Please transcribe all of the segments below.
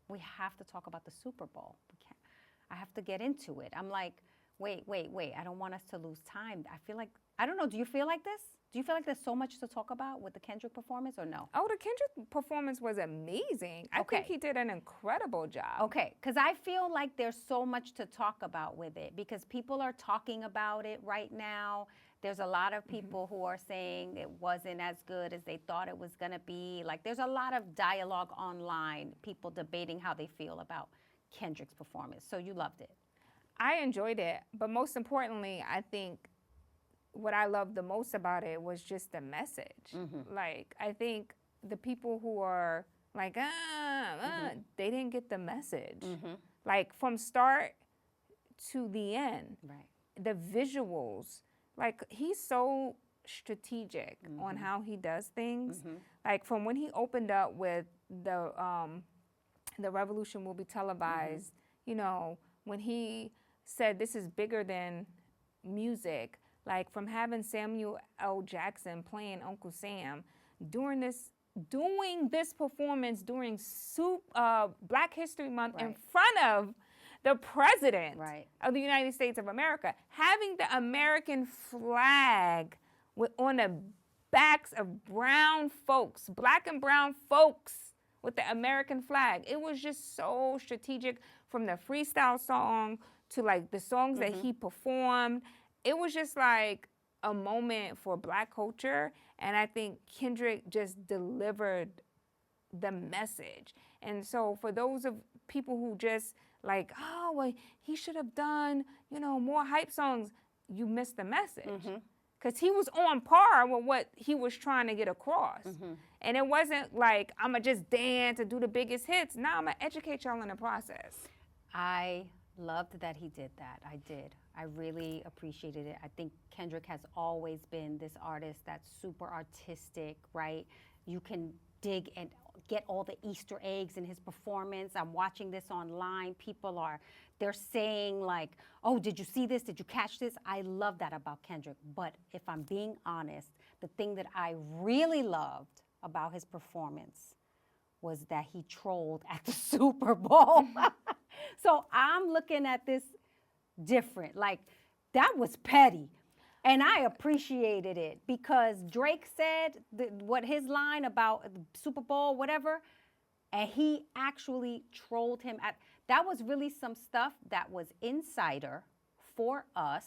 we have to talk about the Super Bowl. We can't. I have to get into it. I'm like, wait. I don't want us to lose time. I feel like, I don't know, do you feel like this? Do you feel like there's so much to talk about with the Kendrick performance or no? Oh, the Kendrick performance was amazing. I think he did an incredible job. Okay, because I feel like there's so much to talk about with it because people are talking about it right now. There's a lot of people who are saying it wasn't as good as they thought it was going to be. Like, there's a lot of dialogue online, people debating how they feel about Kendrick's performance. So you loved it. I enjoyed it, but most importantly, I think what I loved the most about it was just the message. Like, I think the people who are like, they didn't get the message. Like, from start to the end, the visuals, like, he's so strategic on how he does things. Like, from when he opened up with the revolution will be televised, you know, when he said this is bigger than music, like from having Samuel L. Jackson playing Uncle Sam doing this performance during Black History Month in front of the president of the United States of America, having the American flag on the backs of brown folks, Black and brown folks with the American flag. It was just so strategic, from the freestyle song to like the songs that he performed. It was just like a moment for Black culture, and I think Kendrick just delivered the message. And so for those of people who just like, oh, well, he should have done, you know, more hype songs, you missed the message. Because he was on par with what he was trying to get across. And it wasn't like, I'm going to just dance and do the biggest hits. No, I'm going to educate y'all in the process. I loved that he did that. I did. I really appreciated it. I think Kendrick has always been this artist that's super artistic, right? You can dig and get all the Easter eggs in his performance. I'm watching this online. They're saying like, oh, did you see this? Did you catch this? I love that about Kendrick. But if I'm being honest, the thing that I really loved about his performance was that he trolled at the Super Bowl. So I'm looking at this different. Like, that was petty. And I appreciated it because Drake said what his line about the Super Bowl, whatever, and he actually trolled him. That was really some stuff that was insider for us,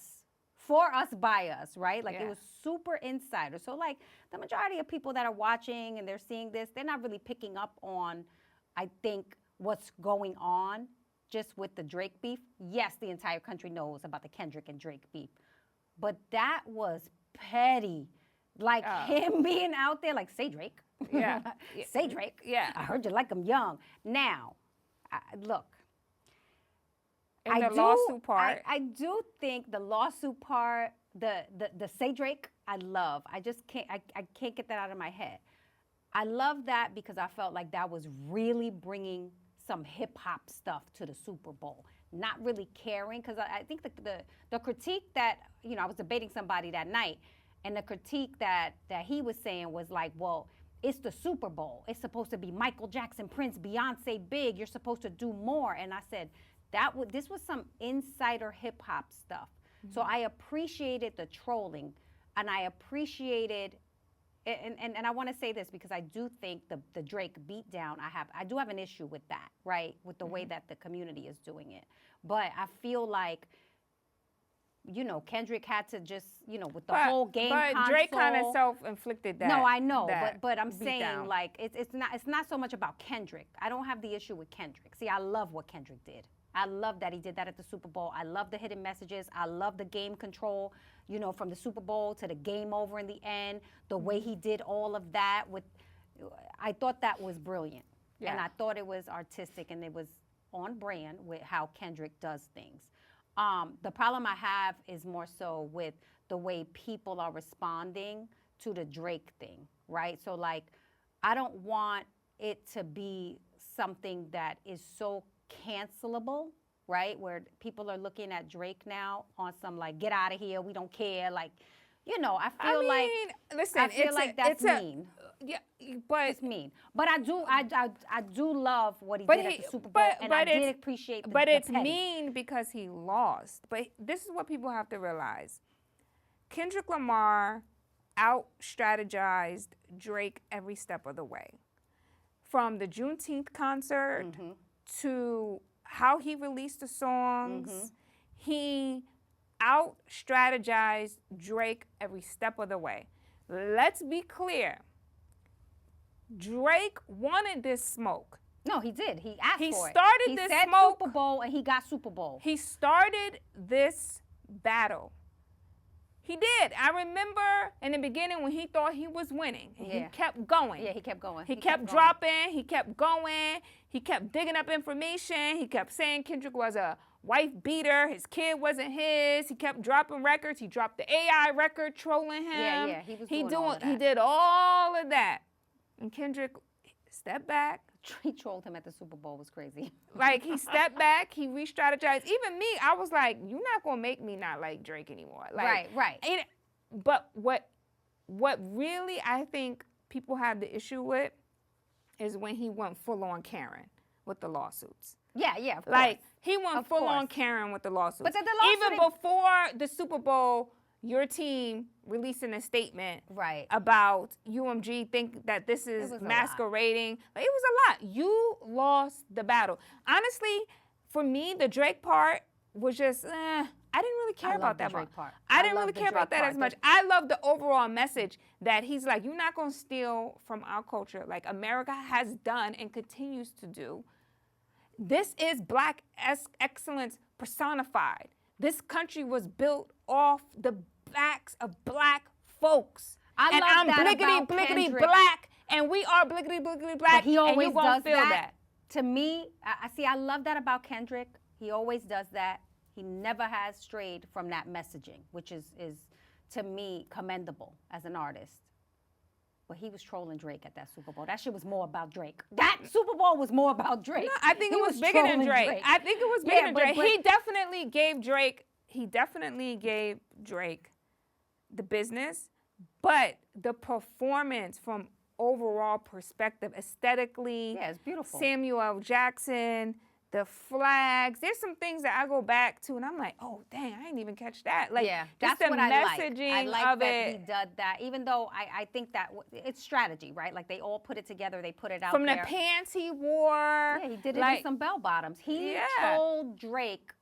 by us, right? Like, it was super insider. So, like, the majority of people that are watching and they're seeing this, they're not really picking up on, I think, what's going on just with the Drake beef. Yes, the entire country knows about the Kendrick and Drake beef. But that was petty. Like, him being out there, like, say Drake. Say Drake. I heard you like him young. Now, look. And the lawsuit part. I do think the lawsuit part, the say Drake, I love. I just can't, I can't get that out of my head. I love that because I felt like that was really bringing some hip-hop stuff to the Super Bowl. Not really caring, because I think the critique that, you know, I was debating somebody that night, and the critique that he was saying was like, well, it's the Super Bowl. It's supposed to be Michael Jackson, Prince, Beyonce, big. You're supposed to do more. And I said, this was some insider hip-hop stuff. So I appreciated the trolling, and I appreciated, and I want to say this because I do think the Drake beatdown, I do have an issue with that, right? With the way that the community is doing it. But I feel like, you know, Kendrick had to just, you know, with the whole game console. But Drake kind of self-inflicted that. No, I know, but I'm saying, like, it's not so much about Kendrick. I don't have the issue with Kendrick. See, I love what Kendrick did. I love that he did that at the Super Bowl. I love the hidden messages. I love the game control, you know, from the Super Bowl to the game over in the end, the way he did all of that. I thought that was brilliant. And I thought it was artistic, and it was on brand with how Kendrick does things. The problem I have is more so with the way people are responding to the Drake thing, right? So, like, I don't want it to be something that is so cancelable, right? Where people are looking at Drake now on some, like, get out of here, we don't care. Like, you know, I feel like listen, like that's mean. yeah, but It's mean. But I do love what he But did he- at the Super Bowl, and I but it's- did appreciate the but the it's petty. mean because he lost. But this is what people have to realize. Kendrick Lamar out-strategized Drake every step of the way. From the Juneteenth concert to how he released the songs, he out-strategized Drake every step of the way. Let's be clear. Drake wanted this smoke. No, he did. He asked He for it. started He this said smoke. Super Bowl, and he got Super Bowl. He started this battle. He did. I remember in the beginning when he thought he was winning. And Yeah. He kept going. Yeah, he kept going. He kept going. dropping. He kept going. He kept digging up information. He kept saying Kendrick was a wife beater. His kid wasn't his. He kept dropping records. He dropped the AI record trolling him. Yeah, he was doing all of that. He did all of that. And Kendrick stepped back. He trolled him at the Super Bowl. It was crazy. Like, he stepped back, he re-strategized. Even me, I was like, you're not going to make me not like Drake anymore. Like, Right. But what really I think people have the issue with is when he went full-on Karen with the lawsuits. Yeah, of course. Like, he went Of full-on course. Karen with the lawsuits. But the lawsuit even before the Super Bowl, your team releasing a statement Right. about UMG think that this It is was a masquerading. Like, it was a lot. You lost the battle. Honestly, for me, the Drake part was just, I didn't really care I about love the that Drake part. part. I I didn't love really the care about Drake that as part. much. I love the overall message that he's like, you're not going to steal from our culture. Like America has done and continues to do. This is Black excellence personified. This country was built off the backs of Black folks. I and love I'm that bliggity, about bliggity Kendrick. Black, and we are bliggity, bliggity Black, But he always and you're gonna does feel that. To me, I see. I love that about Kendrick. He always does that. He never has strayed from that messaging, which is to me commendable as an artist. But he was trolling Drake at that Super Bowl. That shit was more about Drake. That Super Bowl was more about Drake. No, I think He it was bigger than trolling Drake. I think it was bigger than but- Drake. but- He definitely gave Drake the business, but the performance from overall perspective, aesthetically, Yeah, it's beautiful. Samuel L. Jackson, the flags. There's some things that I go back to, and I'm like, oh, dang, I didn't even catch that. Like, Yeah, just that's the what I like. messaging I like of that it. he did that, even though I think that it's strategy, right? Like they all put it together, they put it out From there. the pants he wore. Yeah, he did it like, in some bell bottoms. He Yeah. told Drake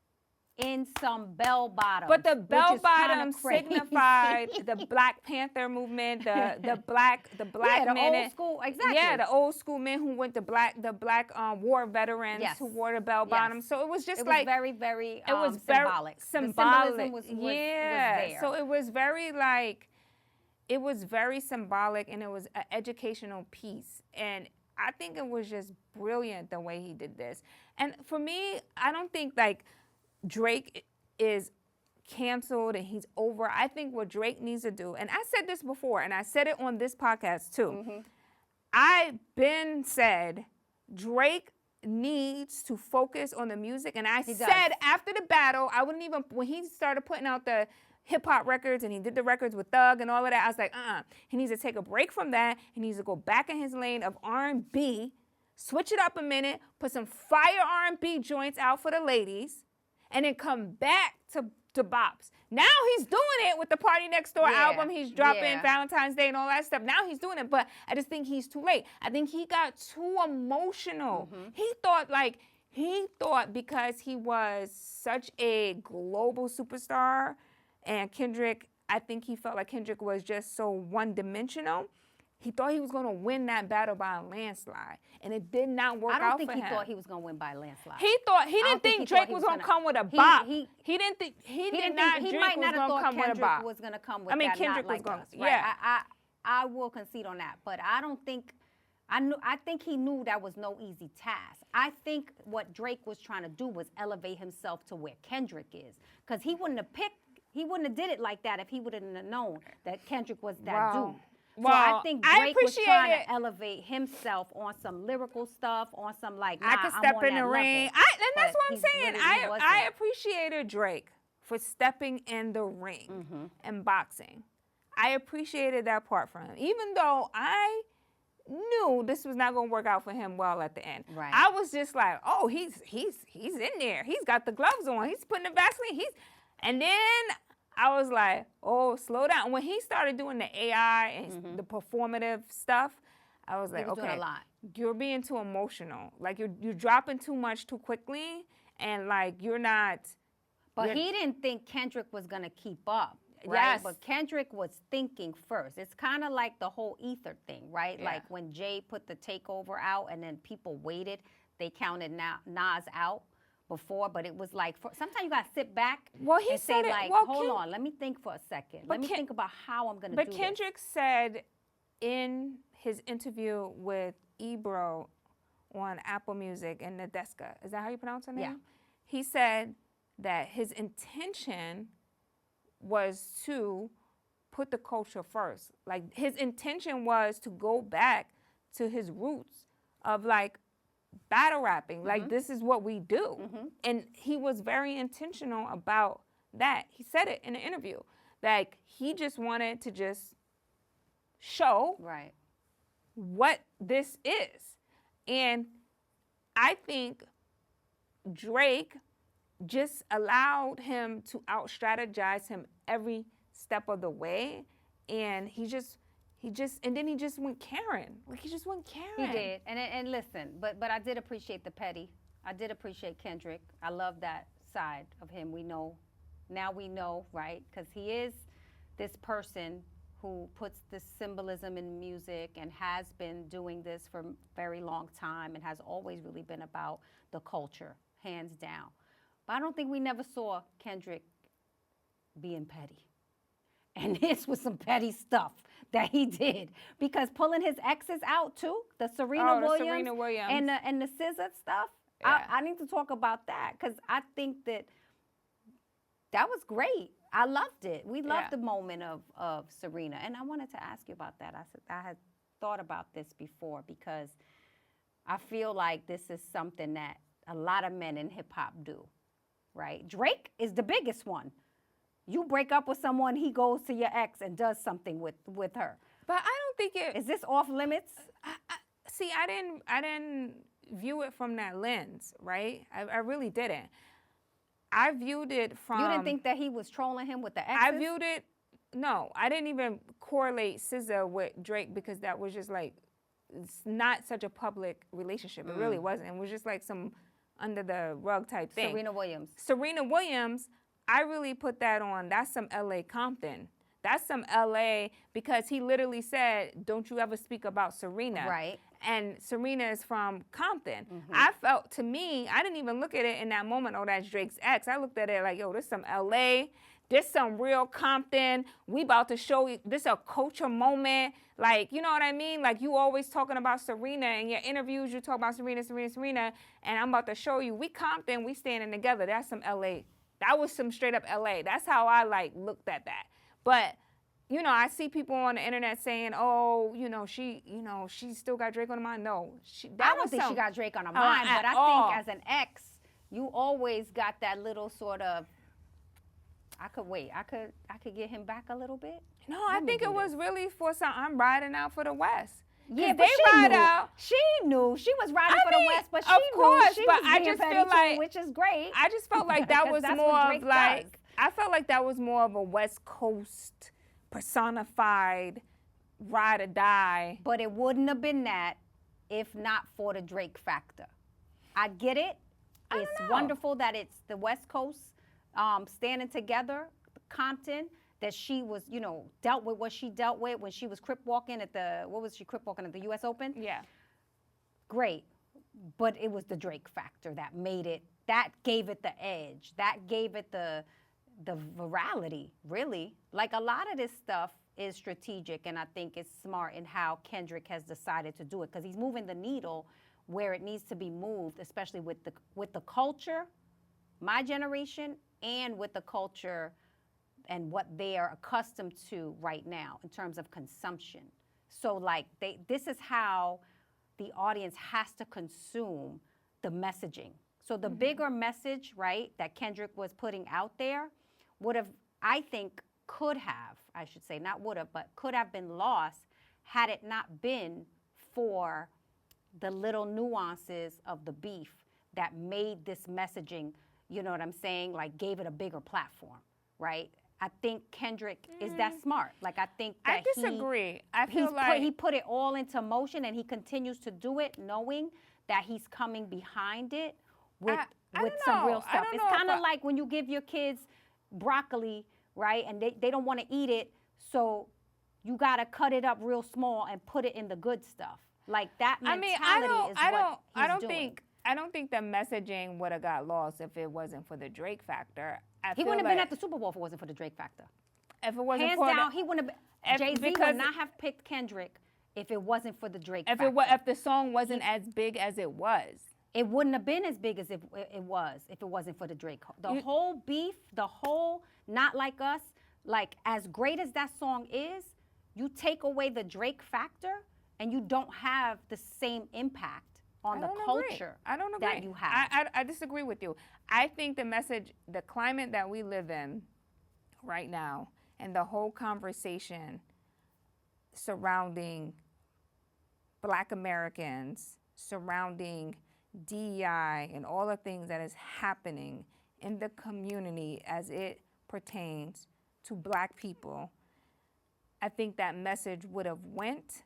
in some bell bottoms. But the which bell is kinda bottoms crazy. signified the Black Panther movement, the black yeah, the men. old school, exactly. Yeah, the old school men who went to the black war veterans Yes. who wore the bell bottoms. Yes. So it was just It was like very, very it was symbolic. very The symbolic. symbolism was yeah. there. So it was very like it was very symbolic, and it was an educational piece. And I think it was just brilliant the way he did this. And for me, I don't think like Drake is canceled and he's over. I think what Drake needs to do, and I said this before, and I said it on this podcast too. I've been said Drake needs to focus on the music, and I said after the battle, I wouldn't even, when he started putting out the hip hop records and he did the records with Thug and all of that, I was like, he needs to take a break from that. He needs to go back in his lane of R&B, switch it up a minute, put some fire R&B joints out for the ladies, and then come back to bops. Now he's doing it with the Party Next Door album. He's dropping Valentine's Day and all that stuff. Now he's doing it, but I just think he's too late. I think he got too emotional. He thought because he was such a global superstar, and Kendrick, I think he felt like Kendrick was just so one-dimensional. He thought he was going to win that battle by a landslide, and it did not work out for him. I don't think he thought he was going to win by a landslide. He didn't think Drake was going to come with a bop. He did not think Drake was going to come with a bop. Was going to come with Kendrick not was like going. us, right? Yeah, I will concede on that, but I don't think. I think he knew that was no easy task. I think what Drake was trying to do was elevate himself to where Kendrick is, because he wouldn't have did it like that if he wouldn't have known that Kendrick was that dude. So I think Drake was trying to elevate himself on some lyrical stuff, on some like, I could step in the ring. And that's what I'm saying. I appreciated Drake for stepping in the ring and boxing. I appreciated that part from him. Even though I knew this was not going to work out for him well at the end. Right. I was just like, oh, he's in there. He's got the gloves on. He's putting the Vaseline. And then I was like, oh, slow down. When he started doing the AI and the performative stuff, I was like, He was doing okay, a lot. you're being too emotional. Like you're dropping too much too quickly, and like you're not. But he didn't think Kendrick was going to keep up. Right? Yes. But Kendrick was thinking first. It's kind of like the whole ether thing, right? Yeah. Like when Jay put the takeover out and then people waited, they counted Nas out before, but it was like, sometimes you got to sit back and say like, hold on, let me think for a second. Let me think about how I'm going to do this. But Kendrick said in his interview with Ebro on Apple Music and Nadeska, is that how you pronounce her name? Yeah. He said that his intention was to put the culture first. Like his intention was to go back to his roots of like battle rapping. Like this is what we do. And he was very intentional about that. He said it in an interview. Like he just wanted to just show what this is. And I think Drake just allowed him to out-strategize him every step of the way. And and then he just went Karen. Like he just went Karen. He did. And listen, but I did appreciate the petty. I did appreciate Kendrick. I love that side of him. Now we know, right? Because he is this person who puts this symbolism in music and has been doing this for a very long time and has always really been about the culture, hands down. But I don't think we never saw Kendrick being petty. And this was some petty stuff that he did. Because pulling his exes out too, the Serena Williams and the SZA stuff, yeah. I need to talk about that because I think that was great. I loved it. We loved the moment of Serena. And I wanted to ask you about that. I had thought about this before because I feel like this is something that a lot of men in hip-hop do, right? Drake is the biggest one. You break up with someone, he goes to your ex and does something with her. But I don't think it... Is this off limits? I didn't view it from that lens, right? I really didn't. I viewed it from... You didn't think that he was trolling him with the exes? I viewed it... No, I didn't even correlate SZA with Drake because that was just like... It's not such a public relationship. It really wasn't. It was just like some under the rug type thing. Serena Williams, I really put that on. That's some L.A. Compton. That's some L.A. because he literally said, don't you ever speak about Serena. Right. And Serena is from Compton. I felt, to me, I didn't even look at it in that moment, oh, that's Drake's ex. I looked at it like, yo, this some L.A., this some real Compton. We about to show you, this a culture moment. Like, you know what I mean? Like, you always talking about Serena. In your interviews, you talk about Serena. And I'm about to show you, we Compton, we standing together. That's some L.A. That was some straight up L.A. That's how I, like, looked at that. But, you know, I see people on the internet saying, oh, she still got Drake on her mind. No. I don't think she got Drake on her mind, but I think as an ex, you always got that little sort of, I could get him back a little bit. No, I think it was really for some, I'm riding out for the West. Yeah, but she knew. She was riding for the West, but she knew she was being petty too, which is great. I just felt like that was more of like, I felt like that was more of a West Coast personified ride or die. But it wouldn't have been that if not for the Drake factor. I get it. It's wonderful that it's the West Coast standing together, Compton, that she was, dealt with what she dealt with when she was crip walking at the U.S. Open? Yeah. Great. But it was the Drake factor that made it, that gave it the edge, that gave it the virality, really. Like a lot of this stuff is strategic, and I think it's smart in how Kendrick has decided to do it, because he's moving the needle where it needs to be moved, especially with the culture, my generation, and with the culture and what they are accustomed to right now in terms of consumption. So like this is how the audience has to consume the messaging. So the bigger message, right, that Kendrick was putting out there would have, I think, could have, I should say, not would have, but could have been lost had it not been for the little nuances of the beef that made this messaging, you know what I'm saying, like gave it a bigger platform, right? I think Kendrick is that smart. Like, I think that I disagree. I feel like he put it all into motion, and he continues to do it knowing that he's coming behind it with some real stuff. It's kind of like when you give your kids broccoli, right? And they don't want to eat it, so you got to cut it up real small and put it in the good stuff. Like, that mentality is what he's doing. I don't think the messaging would have got lost if it wasn't for the Drake factor. He wouldn't have been at the Super Bowl if it wasn't for the Drake factor. If it wasn't hands down, he wouldn't have. Jay-Z would not have picked Kendrick if it wasn't for the Drake factor. If the song wasn't as big as it was. It wouldn't have been as big as it was if it wasn't for the Drake. The whole beef, the whole Not Like Us, like, as great as that song is, you take away the Drake factor and you don't have the same impact on the culture that you have. I disagree with you. I think the message, the climate that we live in right now, and the whole conversation surrounding Black Americans, surrounding DEI, and all the things that is happening in the community as it pertains to Black people, I think that message would have went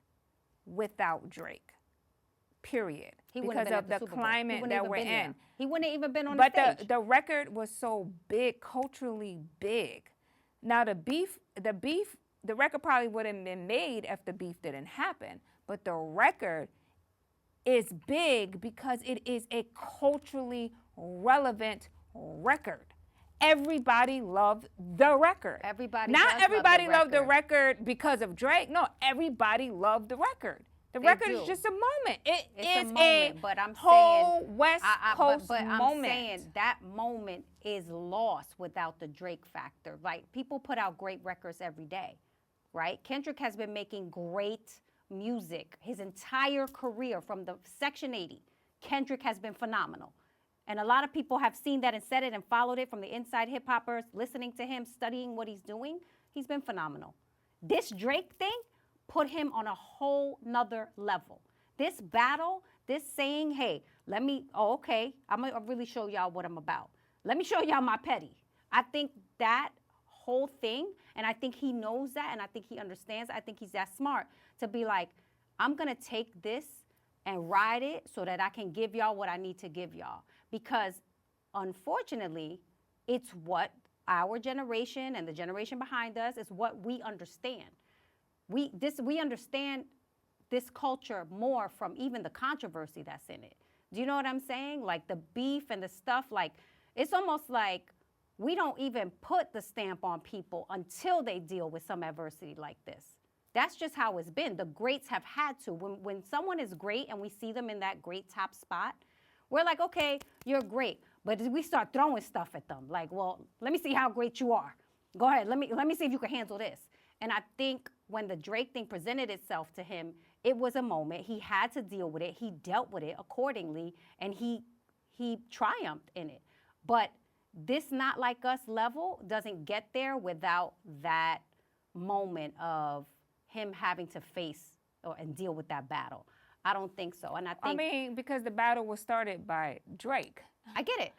without Drake. Period. Because of the climate that we're in. He wouldn't have even been on the stage. But the record was so big, culturally big. Now the record probably wouldn't have been made if the beef didn't happen. But the record is big because it is a culturally relevant record. Everybody loved the record. Not everybody loved the record because of Drake. No, everybody loved the record. The record is just a moment. It's a moment, but I'm whole saying, West Coast but moment. I'm saying that moment is lost without the Drake factor. Like, people put out great records every day, right? Kendrick has been making great music his entire career from the Section 80. Kendrick has been phenomenal. And a lot of people have seen that and said it and followed it from the inside hip hoppers, listening to him, studying what he's doing. He's been phenomenal. This Drake thing put him on a whole nother level. This battle, this saying, hey, I'm gonna really show y'all what I'm about. Let me show y'all my petty. I think that whole thing, and I think he knows that, and I think he understands, I think he's that smart to be like, I'm gonna take this and ride it so that I can give y'all what I need to give y'all. Because unfortunately, it's what our generation and the generation behind us is what we understand. We understand this culture more from even the controversy that's in it. Do you know what I'm saying? Like, the beef and the stuff, like, it's almost like we don't even put the stamp on people until they deal with some adversity like this. That's just how it's been. The greats have had to. When someone is great and we see them in that great top spot, we're like, okay, you're great. But we start throwing stuff at them. Like, well, let me see how great you are. Go ahead, let me see if you can handle this. And I think when the Drake thing presented itself to him, it was a moment. He had to deal with it. He dealt with it accordingly, and he triumphed in it. But this Not Like Us level doesn't get there without that moment of him having to face and deal with that battle. I don't think so. And I think because the battle was started by Drake. I get it.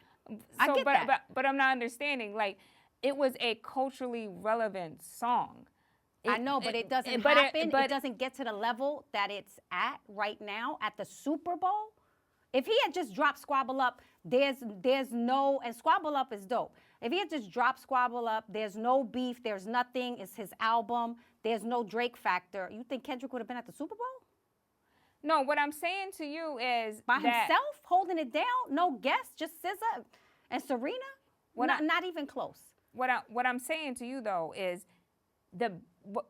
But I'm not understanding. Like, it was a culturally relevant song. I know, but it doesn't happen. It doesn't get to the level that it's at right now at the Super Bowl. If he had just dropped Squabble Up, there's no, and Squabble Up is dope. If he had just dropped Squabble Up, there's no beef, there's nothing, it's his album, there's no Drake factor. You think Kendrick would have been at the Super Bowl? No, what I'm saying to you is by himself, holding it down, no guests, just SZA and Serena? Not even close. What I'm saying to you, though, is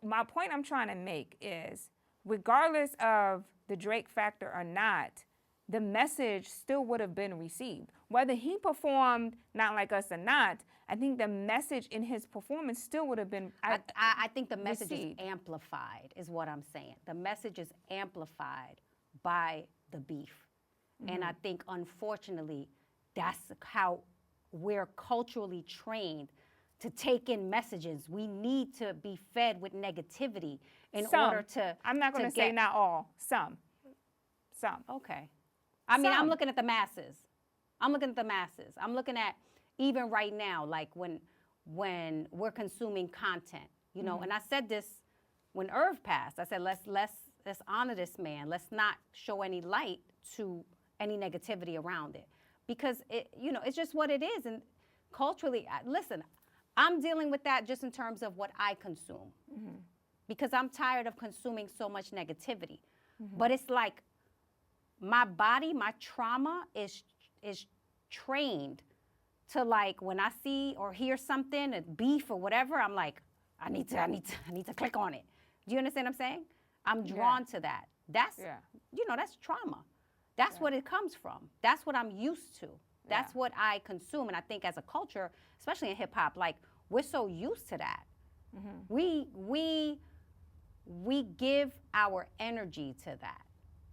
my point I'm trying to make is, regardless of the Drake factor or not, the message still would have been received. Whether he performed Not Like Us or not, I think the message in his performance still would have been I think the message received. is amplified, is what I'm saying. The message is amplified by the beef. Mm-hmm. And I think, unfortunately, that's how we're culturally trained to take in messages. We need to be fed with negativity in order to. I'm not going to say not all, some. Some. Okay. I mean, I'm Some. looking at the masses. I'm looking at even right now, like when we're consuming content, you know. And I said this when Irv passed. I said let's honor this man. Let's not show any light to any negativity around it, because it's just what it is. And culturally, listen, I'm dealing with that just in terms of what I consume, because I'm tired of consuming so much negativity. But it's like my body, my trauma is trained to, like, when I see or hear something, a beef or whatever, I'm like, I need to click on it. Do you understand what I'm saying? I'm drawn to that. That's that's trauma. That's what it comes from. That's what I'm used to. That's what I consume. And I think as a culture, especially in hip hop, like, we're so used to that. We give our energy to that.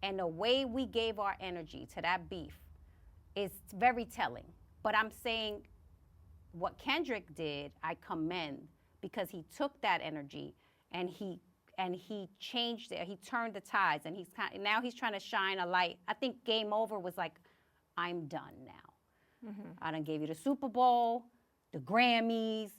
And the way we gave our energy to that beef is very telling. But I'm saying what Kendrick did, I commend, because he took that energy and he changed it. He turned the tides, and now he's trying to shine a light. I think Game Over was like, I'm done now. I done gave you the Super Bowl, the Grammys,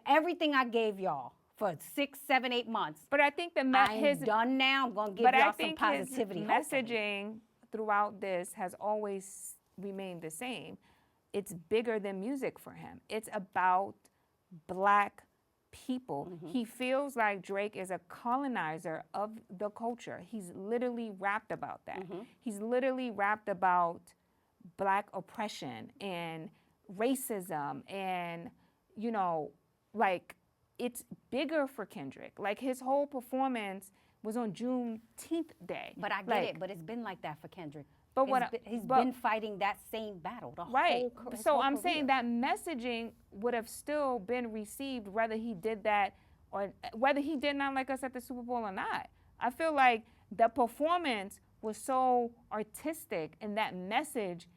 everything I gave y'all for 6, 7, 8 months. But I think I'm done now. I'm gonna give y'all some positivity. His messaging throughout this has always remained the same. It's bigger than music for him. It's about Black people. He feels like Drake is a colonizer of the culture. He's literally rapped about that. He's literally rapped about Black oppression and racism, and like, it's bigger for Kendrick. Like, his whole performance was on Juneteenth Day. But I get it. But it's been like that for Kendrick. But he's been fighting that same battle the whole career. So I'm saying that messaging would have still been received whether he did that or whether he did not like us at the Super Bowl or not. I feel like the performance was so artistic, and that message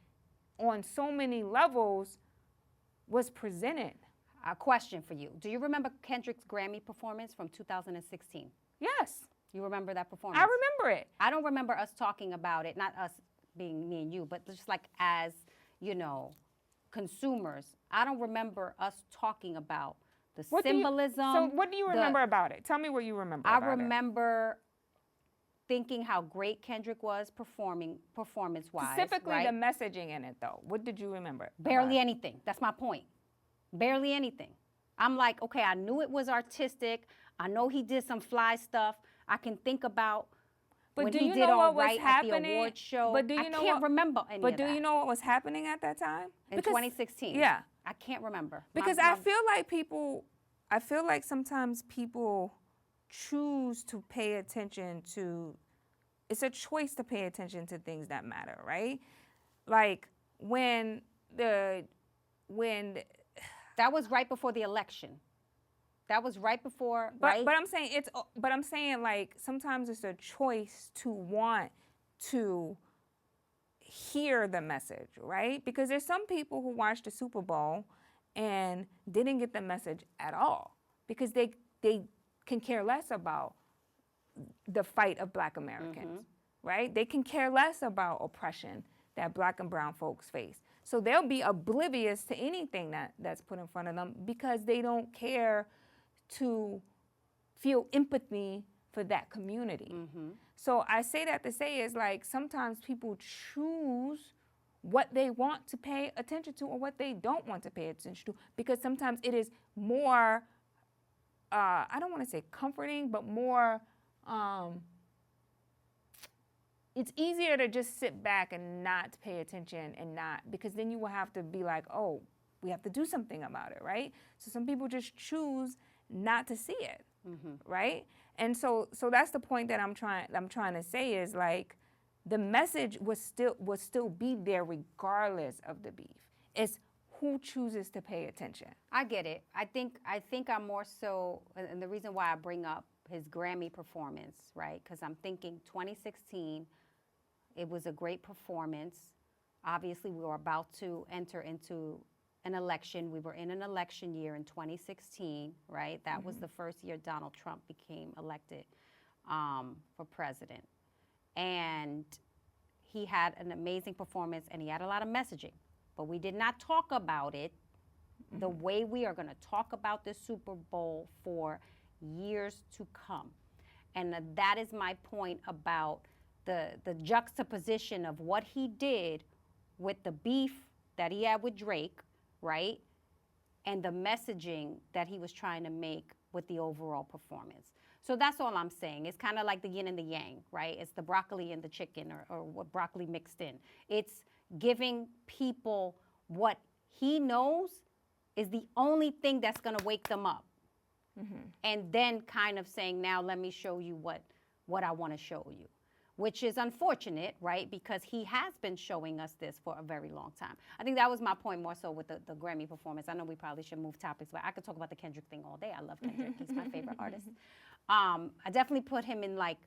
on so many levels was presented. A question for you. Do you remember Kendrick's Grammy performance from 2016? Yes. You remember that performance? I remember it. I don't remember us talking about it, not us being me and you, but just like as, consumers. I don't remember us talking about the symbolism. So what do you remember about it? Tell me what you remember about it. I remember thinking how great Kendrick was performance-wise. Specifically, right? the messaging in it, though. What did you remember? Barely anything. That's my point. Barely anything. I'm like, okay, I knew it was artistic. I know he did some fly stuff. I can think about when he did All Right at the award show. But do you know I can't remember any of that. But do you know what was happening at that time? In 2016? Yeah. I can't remember. Because I feel like sometimes people choose to pay attention to, it's a choice to pay attention to things that matter, right? Like when that was right before the election. That was right before, right? But I'm saying like sometimes it's a choice to want to hear the message, right? Because there's some people who watched the Super Bowl and didn't get the message at all because they can care less about the fight of Black Americans, right? They can care less about oppression that Black and brown folks face. So they'll be oblivious to anything that's put in front of them because they don't care to feel empathy for that community. So I say that to say is like sometimes people choose what they want to pay attention to or what they don't want to pay attention to because sometimes it is more, I don't want to say comforting, but more, it's easier to just sit back and not pay attention and not, because then you will have to be like, oh, we have to do something about it, right? So some people just choose not to see it, right? And so that's the point that I'm trying to say is like the message would still be there regardless of the beef. It's who chooses to pay attention. I get it. I think I'm more so, and the reason why I bring up his Grammy performance, right? Because I'm thinking 2016, it was a great performance. Obviously, we were about to enter into an election. We were in an election year in 2016, right? That was the first year Donald Trump became elected for president. And he had an amazing performance and he had a lot of messaging. But we did not talk about it the way we are going to talk about this Super Bowl for years to come. And that is my point about the juxtaposition of what he did with the beef that he had with Drake, right? And the messaging that he was trying to make with the overall performance. So that's all I'm saying. It's kind of like the yin and the yang, right? It's the broccoli and the chicken, or what broccoli mixed in. It's giving people what he knows is the only thing that's going to wake them up. And then kind of saying, now let me show you what I want to show you, which is unfortunate, right? Because he has been showing us this for a very long time. I think that was my point more so with the Grammy performance. I know we probably should move topics, but I could talk about the Kendrick thing all day. I love Kendrick. He's my favorite artist. I definitely put him in like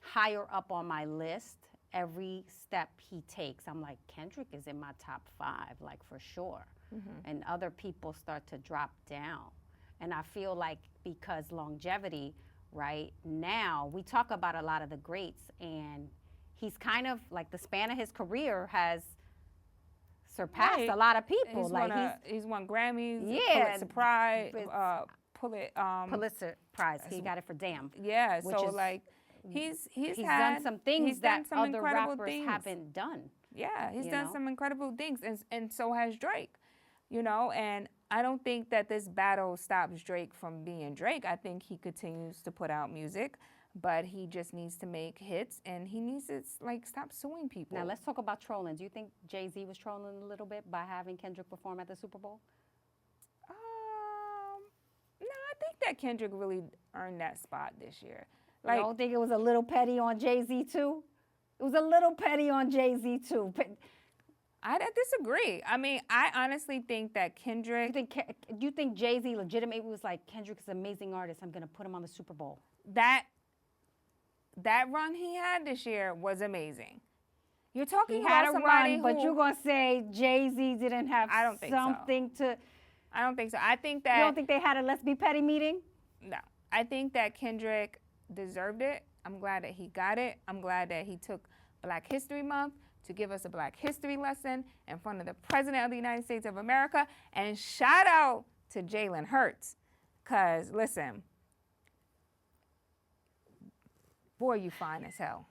higher up on my list. Every step he takes, I'm like, Kendrick is in my top 5, like for sure. And other people start to drop down. And I feel like because longevity, right, now we talk about a lot of the greats, and he's kind of like the span of his career has surpassed a lot of people. He's won Grammys, yeah, Pulitzer Prize, Pulitzer Prize. He got it for Damn. Yeah, which so is, like he's done some things that some other incredible rappers things. haven't done. Yeah, he's done some incredible things, and so has Drake. You know, and I don't think that this battle stops Drake from being Drake. I think he continues to put out music, but he just needs to make hits, and he needs to like stop suing people. Now let's talk about trolling. Do you think Jay-Z was trolling a little bit by having Kendrick perform at the Super Bowl? No, I think that Kendrick really earned that spot this year. Like, I don't think it was a little petty on Jay-Z too. It was a little petty on Jay-Z too. I disagree. I mean, I honestly think that Kendrick. Do you think Jay-Z legitimately was like, Kendrick is an amazing artist, I'm going to put him on the Super Bowl? That run he had this year was amazing. You're talking about somebody but you're going to say Jay-Z didn't have something to. I don't think so. I think that. You don't think they had a Let's Be Petty meeting? No. I think that Kendrick deserved it. I'm glad that he got it. I'm glad that he took Black History Month to give us a Black history lesson in front of the President of the United States of America. And shout out to Jalen Hurts. Because, listen, boy, you fine as hell.